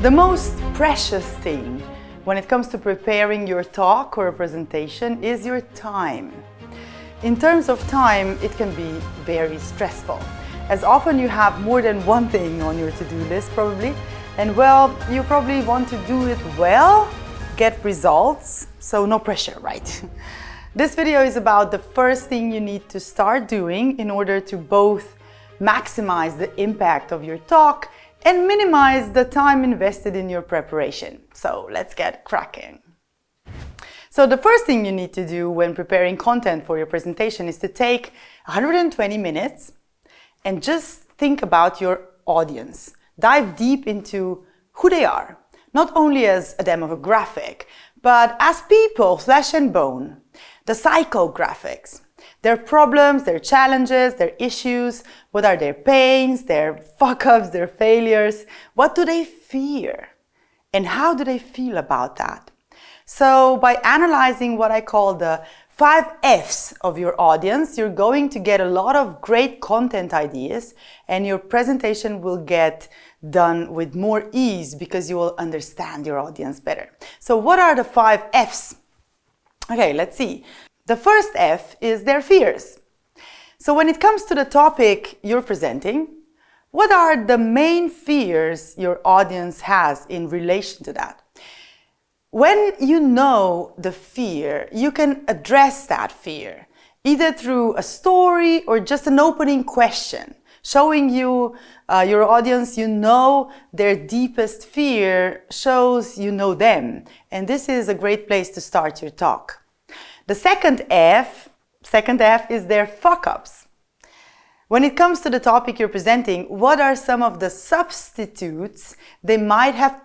The most precious thing when it comes to preparing your talk or a presentation is your time. In terms of time, it can be very stressful, as often you have more than one thing on your to-do list probably, and well, you probably want to do it well, get results, so no pressure, right? This video is about the first thing you need to start doing in order to both maximize the impact of your talk and minimize the time invested in your preparation. So let's get cracking. So the first thing you need to do when preparing content for your presentation is to take 120 minutes and just think about your audience. Dive deep into who they are, not only as a demographic, but as people, flesh and bone, the psychographics. Their problems, their challenges, their issues, what are their pains, their fuck-ups, their failures, what do they fear, and how do they feel about that? So by analyzing what I call the 5 F's of your audience, you're going to get a lot of great content ideas and your presentation will get done with more ease because you will understand your audience better. So what are the 5 F's? Okay, let's see. The first F is their fears. So when it comes to the topic you're presenting, what are the main fears your audience has in relation to that? When you know the fear, you can address that fear, either through a story or just an opening question, showing you, your audience, you know their deepest fear shows you know them. And this is a great place to start your talk. The second F is their fuck-ups. When it comes to the topic you're presenting, what are some of the substitutes they might have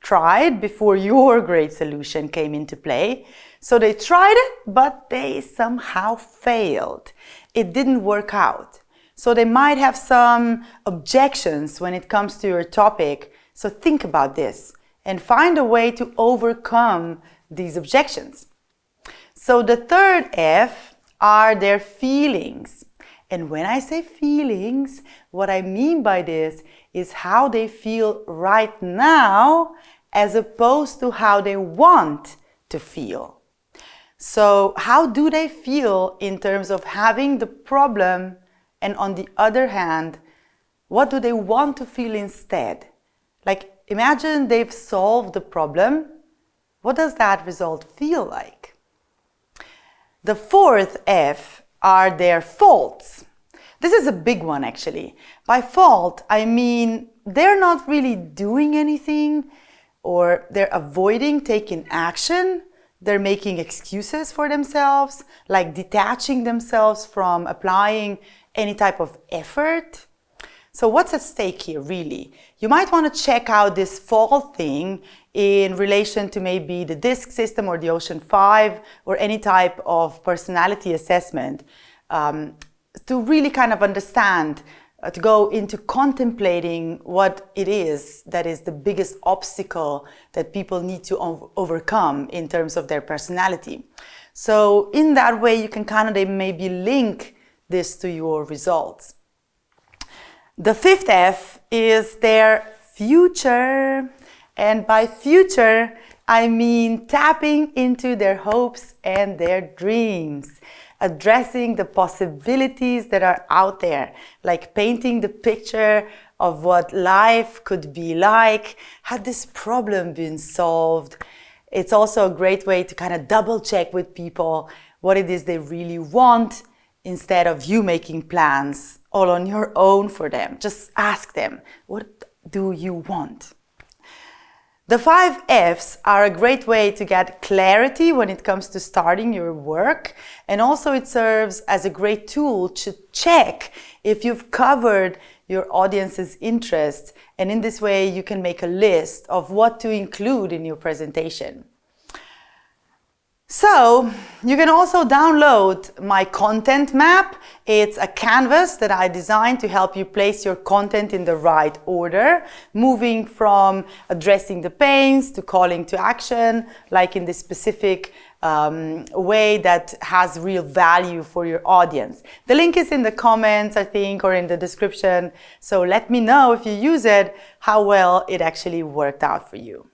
tried before your great solution came into play? So they tried it, but they somehow failed. It didn't work out. So they might have some objections when it comes to your topic. So think about this and find a way to overcome these objections. So the third F are their feelings. And when I say feelings, what I mean by this is how they feel right now as opposed to how they want to feel. So how do they feel in terms of having the problem, and on the other hand, what do they want to feel instead? Like imagine they've solved the problem. What does that result feel like? The fourth F are their faults. This is a big one actually. By fault, I mean they're not really doing anything, or they're avoiding taking action. They're making excuses for themselves, like detaching themselves from applying any type of effort. So what's at stake here really? You might want to check out this fault thing in relation to maybe the DISC system or the Ocean 5 or any type of personality assessment, to really kind of understand, to go into contemplating what it is that is the biggest obstacle that people need to overcome in terms of their personality. So in that way, you can kind of maybe link this to your results. The fifth F is their future. And by future, I mean tapping into their hopes and their dreams, addressing the possibilities that are out there, like painting the picture of what life could be like had this problem been solved. It's also a great way to kind of double check with people what it is they really want, instead of you making plans all on your own for them. Just ask them, what do you want? The 5 F's are a great way to get clarity when it comes to starting your work, and also it serves as a great tool to check if you've covered your audience's interest, and in this way you can make a list of what to include in your presentation. So you can also download my content map. It's a canvas that I designed to help you place your content in the right order, moving from addressing the pains to calling to action, like in this specific way that has real value for your audience. The link is in the comments, I think, or in the description. So let me know if you use it, how well it actually worked out for you.